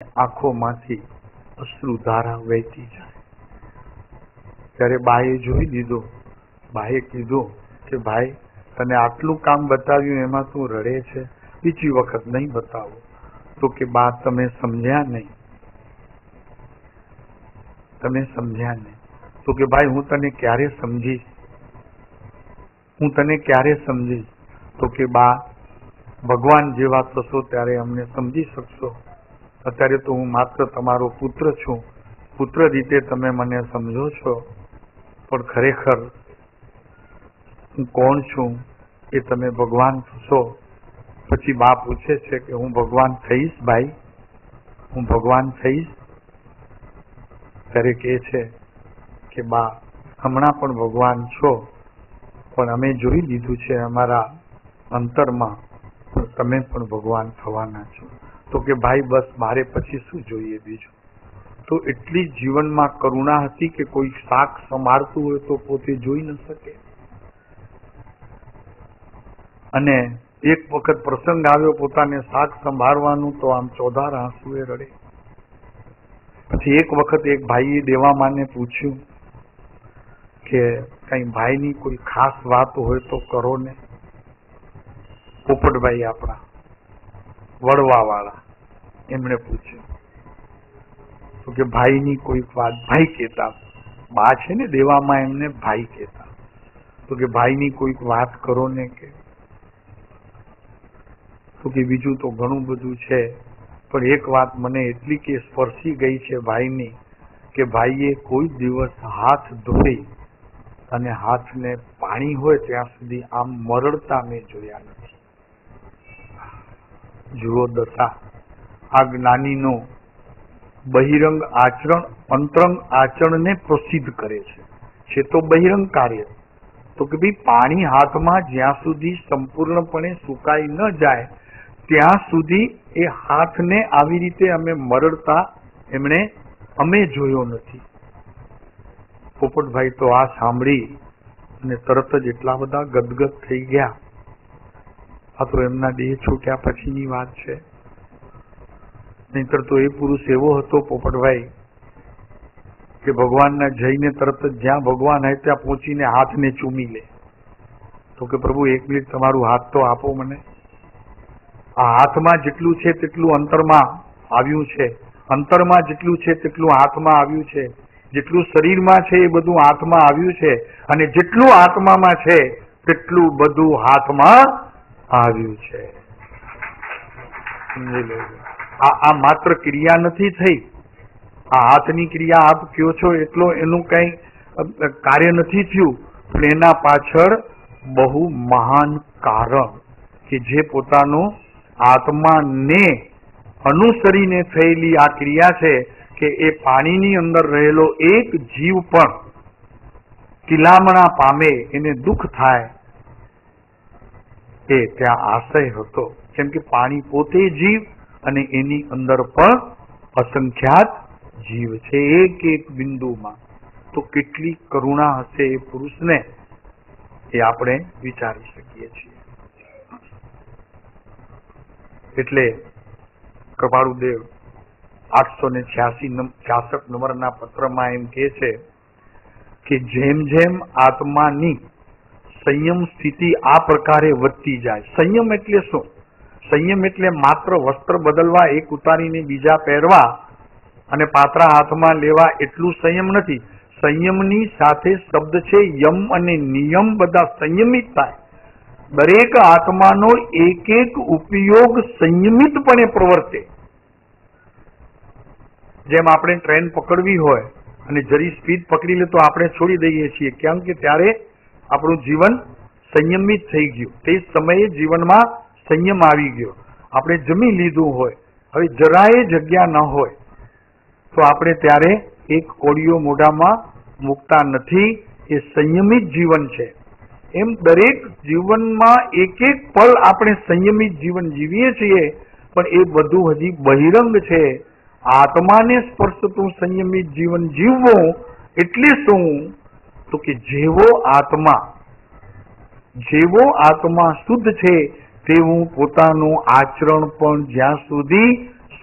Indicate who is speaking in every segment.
Speaker 1: આંખોમાંથી અશ્રુધારા વહેતી જાય। ત્યારે બાએ જોઈ લીધો। બાએ કીધું કે ભાઈ, તને આટલું કામ બતાવ્યું એમાં તું રડે છે, બીજી વખત નહીં બતાવો। તો કે બા, તમે સમજ્યા નહીં, તમે સમજ્યા નહીં। તો કે ભાઈ, હું તને ક્યારે સમજીશ, હું તને ક્યારે સમજીશ? તો કે બા, ભગવાન જેવા થશો ત્યારે અમને સમજી શકશો। અત્યારે તો હું માત્ર તમારો પુત્ર છું, પુત્ર રીતે તમે મને સમજો છો, પણ ખરેખર હું કોણ છું એ તમે ભગવાન થશો। પછી બા પૂછે છે કે હું ભગવાન થઈશ ભાઈ, હું ભગવાન થઈશ? ત્યારે કહે છે કે બા, હમણાં પણ ભગવાન છો, પણ અમે જોઈ લીધું છે અમારા અંતરમાં, પણ તમે પણ ભગવાન થવાના છો। તો કે ભાઈ, બસ મારે પછી શું જોઈએ બીજું? તો એટલી જીવનમાં કરુણા હતી કે કોઈ શાક સંભાળતું હોય તો પોતે જોઈ ન શકે। અને એક વખત પ્રસંગ આવ્યો પોતાને શાક સંભાળવાનું, તો આમ ચોધાર આંસુએ રડે। પછી એક વખત એક ભાઈએ દેવામાને પૂછ્યું કે કઈ ભાઈની કોઈ ખાસ વાત હોય તો કરો ને। પોપટભાઈ આપણા વડવા વાળા, એમણે પૂછ્યું તો કે ભાઈની કોઈ વાત, ભાઈ કહેતા, બા છે ને દેવામાં, એમને ભાઈ કહેતા, તો કે ભાઈની કોઈક વાત કરો ને કે। તો કે બીજું તો ઘણું બધું છે, પણ એક વાત મને એટલી કે સ્પર્શી ગઈ છે ભાઈની, કે ભાઈએ કોઈ દિવસ હાથ ધોઈ અને હાથને પાણી હોય ત્યાં સુધી આમ મરડતા મેં જોયા નથી। જુઓ દશા, આ જ્ઞાનીનો બહિરંગ આચરણ અંતરંગ આચરણને પ્રસિદ્ધ કરે છે તો બહિરંગ કાર્ય। તો કે ભાઈ, પાણી હાથમાં જ્યાં સુધી સંપૂર્ણપણે સુકાઈ ન જાય ત્યાં સુધી એ હાથને આવી રીતે અમે મરડતા અમે જોયો નથી। પોપટભાઈ તો આ સાંભળી અને તરત જ એટલા બધા ગદગદ થઈ ગયા। આ તો એમના દેહ છૂટ્યા પછીની વાત છે, નહીતર તો એ પુરુષ એવો હતો પોપટભાઈ કે ભગવાનના જઈને તરત જ જ્યાં ભગવાન હોય ત્યાં પહોંચીને હાથને ચૂમી લે। તો કે પ્રભુ, એક મિનિટ તમારું હાથ તો આપો મને। આ હાથમાં જેટલું છે તેટલું અંતરમાં આવ્યું છે, અંતરમાં જેટલું છે તેટલું હાથમાં આવ્યું છે, જેટલું શરીરમાં છે એ બધું હાથમાં આવ્યું છે, અને જેટલું આત્મામાં છે તેટલું બધું હાથમાં આવ્યું છે। સમજી લેજો, આ માત્ર ક્રિયા નથી થઈ, આ હાથની ક્રિયા આપ કયો છો એટલો એનું કઈ કાર્ય નથી થયું, પણ એના પાછળ બહુ મહાન કારણ કે જે પોતાનું આત્માને અનુસરીને થયેલી આ ક્રિયા છે, કે એ પાણીની અંદર રહેલો એક જીવ પણ કિલામણા પામે, એને દુઃખ થાય, એ ત્યાં આશય હતો। કેમ કે પાણી પોતે જીવ અને એની અંદર પણ અસંખ્યાત જીવ છે એક એક બિંદુમાં। તો કેટલી કરુણા હશે એ પુરુષને, એ આપણે વિચારી શકીએ છીએ। એટલે કૃપાળુદેવ 866 નંબરના પત્રમાં એમ કહે છે કે જેમ જેમ આત્માની સંયમ સ્થિતિ આ પ્રકારે વધતી જાય। સંયમ એટલે શું? સંયમ એટલે માત્ર વસ્ત્ર બદલવા, એક ઉતારીને બીજા પહેરવા અને પાત્રા હાથમાં લેવા એટલું સંયમ નથી। સંયમની સાથે શબ્દ છે યમ અને નિયમ, બધા સંયમિત થાય। દરેક આત્માનો એક એક ઉપયોગ સંયમિતપણે પ્રવર્તે। જેમ આપણે ટ્રેન પકડવી હોય અને જરી સ્પીડ પકડી લે તો આપણે છોડી દઈએ છીએ, કેમ કે ત્યારે આપણું જીવન સંયમિત થઈ ગયું, તે સમયે જીવનમાં સંયમ આવી ગયો। આપણે જમી લીધું હોય, હવે જરાય જગ્યા ન હોય તો આપણે ત્યારે એક કોળિયો મોઢામાં મૂકતા નથી, એ સંયમિત જીવન છે। એમ દરેક જીવનમાં એક એક પલ આપણે સંયમિત જીવન જીવીએ છીએ, પણ એ બધું હજી બહિરંગ છે। આત્માને સ્પર્શતું સંયમિત જીવન જીવવું એટલે શું? તો કે જેવો આત્મા શુદ્ધ છે તેવું પોતાનું આચરણ પણ જ્યાં સુધી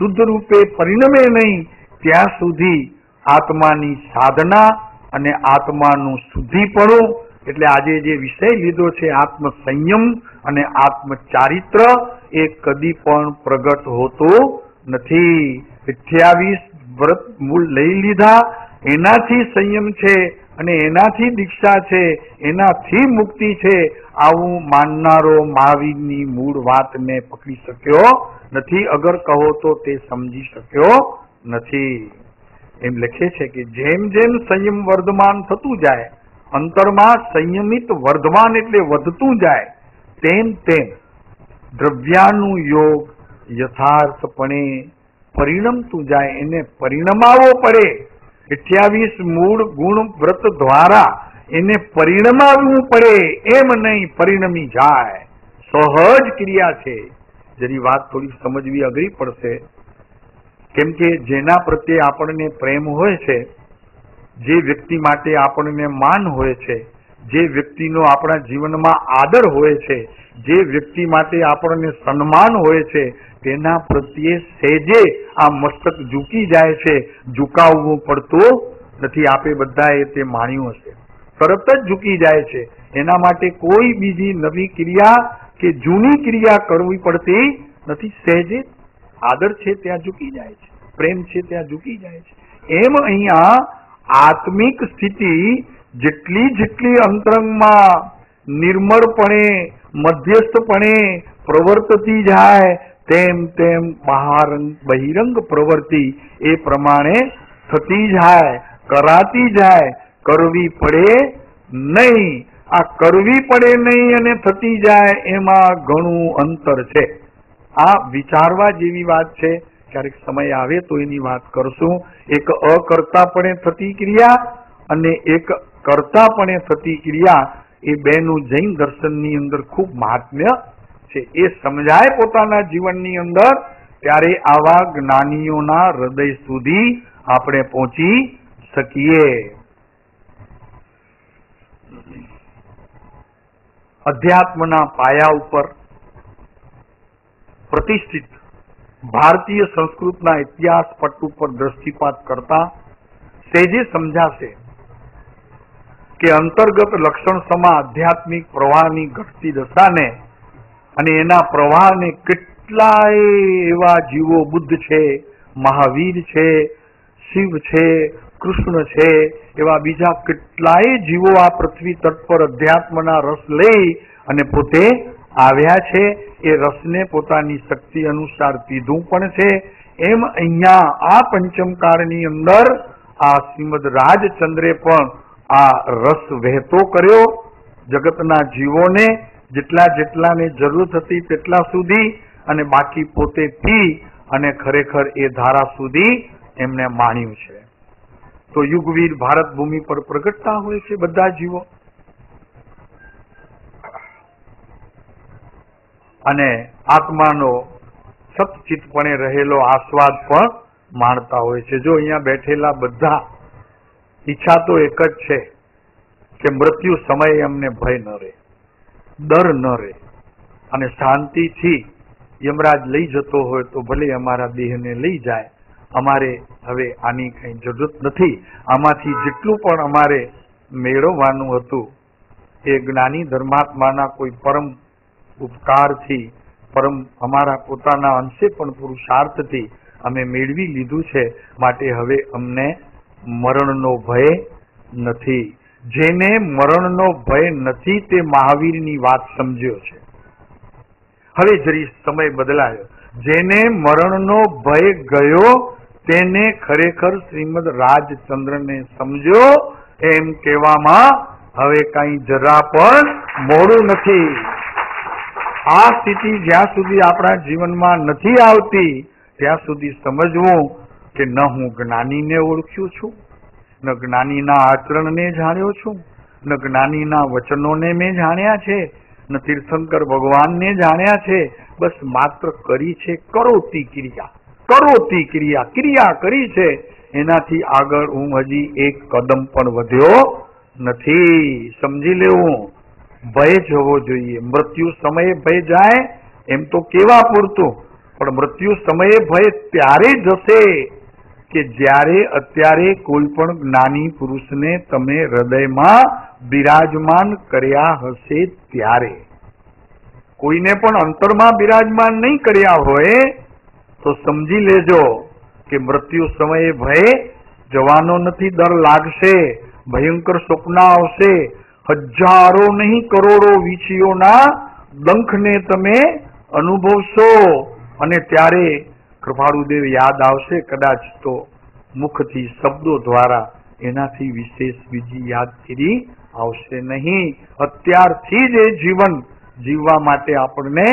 Speaker 1: શુદ્ધ રૂપે પરિણમે નહીં ત્યાં સુધી આત્માની સાધના અને આત્માનું શુદ્ધિપણું, એટલે આજે જે વિષય લીધો છે આત્મ સંયમ અને આત્મચારિત્ર, એ કદી પણ પ્રગટ હોતો નથી. 28 વ્રત મૂળ લઈ લીધા, એનાથી સંયમ છે અને એનાથી દીક્ષા છે, એનાથી મુક્તિ છે, આવું માનનારો મહાવીરની મૂળ વાતને પકડી શક્યો નથી. અગર કહો તો તે સમજી શક્યો નથી. એમ લખે છે કે જેમ જેમ સંયમ વર્ધમાન થતું જાય, અંતરમાં સંયમિત વર્ધમાન એટલે વધતું જાય, તેમ તેમ દ્રવ્યાનું યોગ યથાર્થપણે પરિણમતું જાય, એને પરિણમાવો પડે. 28 મૂળ ગુણ વ્રત દ્વારા એને પરિણમાવવું પડે, એમ નહીં પરિણમી જાય. સહજ ક્રિયા છે. જેની વાત થોડી સમજવી અઘરી પડશે, કેમ કે જેના પ્રત્યે આપણને પ્રેમ હોય છે, જે વ્યક્તિ માટે આપણને માન હોય છે, જે વ્યક્તિનો આપણા જીવનમાં આદર હોય છે, જે વ્યક્તિ માટે આપણને સન્માન હોય છે, તેના પ્રત્યે સહેજે આ મસ્તક ઝૂકી જાય છે. ઝુકાવવું પડતું નથી. આપે બધાએ તે માણ્યું હશે, તરત જ ઝૂકી જાય છે. એના માટે કોઈ બીજી નવી ક્રિયા કે જૂની ક્રિયા કરવી પડતી નથી. સહેજે આદર છે ત્યાં ઝૂકી જાય છે, પ્રેમ છે ત્યાં ઝૂકી જાય છે. એમ અહીંયા આત્મિક સ્થિતિ જેટલી જેટલી અંતરંગમાં નિર્મળપણે મધ્યસ્થપણે પ્રવર્તતી જાય, તેમ તેમ બહિરંગ પ્રવૃત્તિ એ પ્રમાણે થતી જાય, કરાતી જાય. કરવી પડે નહીં. આ કરવી પડે નહીં અને થતી જાય એમાં ઘણું અંતર છે. આ વિચારવા જેવી વાત છે. ક્યારેક સમય આવે તો એની વાત કરશું. એક અકર્તાપણે થતી ક્રિયા અને એક કર્તાપણે થતી ક્રિયા, એ બેનું જૈન દર્શનની અંદર ખૂબ મહાત્મ્ય છે. એ સમજાય પોતાના જીવનની અંદર, ત્યારે આવા જ્ઞાનીઓના હૃદય સુધી આપણે પહોંચી શકીએ. અધ્યાત્મના પાયા ઉપર પ્રતિષ્ઠિત ભારતીય સંસ્કૃતના ઇતિહાસ પટ ઉપર દ્રષ્ટિપાત કરતા સહેજે સમજાશે કે અંતર્ગત લક્ષણ સમા આધ્યાત્મિક પ્રવાહની ઘટતી દશાને અને એના પ્રવાહને કેટલાય એવા જીવો, બુદ્ધ છે, મહાવીર છે, શિવ છે, કૃષ્ણ છે, એવા બીજા કેટલાય જીવો આ પૃથ્વી તટ પર અધ્યાત્મના રસ લઈ અને પોતે આવ્યા છે. એ રસને પોતાની શક્તિ અનુસાર પીધું પણ છે. એમ અહીંયા આ પંચમકાળની અંદર આ શ્રીમદ રાજચંદ્રે પણ આ રસ વહેતો કર્યો જગતના જીવોને, જેટલા જેટલાને જરૂર હતી તેટલા સુધી, અને બાકી પોતે પી અને ખરેખર એ ધારા સુધી એમને માણ્યું છે. તો યુગવીર ભારત ભૂમિ પર પ્રગટતા હોય છે બધા જીવો, અને આત્માનો સતચિતપણે રહેલો આસ્વાદ પણ માણતા હોય છે. જો અહીંયા બેઠેલા બધા ઈચ્છા તો એક જ છે કે મૃત્યુ સમયે અમને ભય ન રહે, ડર ન રહે, અને શાંતિથી યમરાજ લઈ જતો હોય તો ભલે અમારા દેહને લઈ જાય, અમારે હવે આની કઈ જરૂરત નથી. આમાંથી જેટલું પણ અમારે મેળવવાનું હતું એ જ્ઞાની ધર્માત્માના કોઈ પરમ ઉપકારથી, પરમ અમારા પોતાના અંશે પણ પુરુષાર્થથી અમે મેળવી લીધું છે. માટે હવે અમને મરણનો ભય નથી. જેને મરણનો ભય નથી તે મહાવીરની વાત સમજ્યો છે. હવે જરી સમય બદલાયો. જેને મરણનો ભય ગયો તેને ખરેખર શ્રીમદ રાજચંદ્રને સમજો, એમ કહેવામાં હવે કઈ જરા પણ મોડું નથી. આ સ્થિતિ જ્યાં સુધી આપણા જીવનમાં નથી આવતી ત્યાં સુધી સમજવું કે ન હું જ્ઞાનીને ઓળખ્યું છું, ન જ્ઞાનીના આચરણને જાણ્યો છું, ન જ્ઞાનીના વચનોને મેં જાણ્યા છે, ન તીર્થંકર ભગવાનને જાણ્યા છે. બસ માત્ર કરી છે કરોતી ક્રિયા, કરોતી ક્રિયા, ક્રિયા કરી છે. એનાથી આગળ હું હજી એક કદમ પણ વધ્યો નથી. સમજી લેવું, ભય જવો જોઈએ. મૃત્યુ સમયે ભય જાય એમ તો કેવા પૂરતું, પણ મૃત્યુ સમયે ભય ત્યારે જશે કે જ્યારે અત્યારે કોઈ પણ જ્ઞાની પુરુષને તમે હૃદયમાં બિરાજમાન કર્યા હશે ત્યારે. કોઈને પણ અંતરમાં બિરાજમાન નહીં કર્યા હોય તો સમજી લેજો કે મૃત્યુ સમયે ભય જવાનો નથી, ડર લાગશે, ભયંકર સ્વપ્ન આવશે, હજારો નહીં કરોડો વીંછીઓના ડંખને તમે અનુભવશો અને ત્યારે કૃપાળુદેવ યાદ આવશે, કદાચ તો મુખથી શબ્દો દ્વારા, એનાથી વિશેષ બીજી યાદગીરી આવશે નહીં. અત્યારથી જ એ જીવન જીવવા માટે આપણને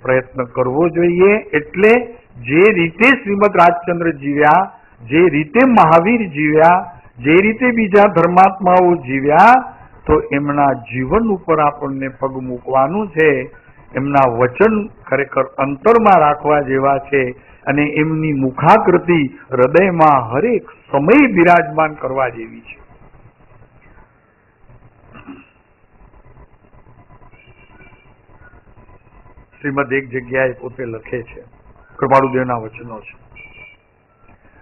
Speaker 1: પ્રયત્ન કરવો જોઈએ. એટલે જે રીતે શ્રીમદ રાજચંદ્ર જીવ્યા, જે રીતે મહાવીર જીવ્યા, જે રીતે બીજા ધર્માત્માઓ જીવ્યા, તો એમના જીવન ઉપર આપણને પગ મૂકવાનું છે. એમના વચન ખરેખર અંતરમાં રાખવા જેવા છે અને એમની મુખાકૃતિ હૃદયમાં હરેક સમય બિરાજમાન કરવા જેવી છે. શ્રીમદ એક જગ્યાએ પોતે લખે છે, કૃપાળુદેવના વચનો છે.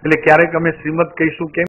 Speaker 1: એટલે ક્યારેક અમે શ્રીમદ કહીશું કેમ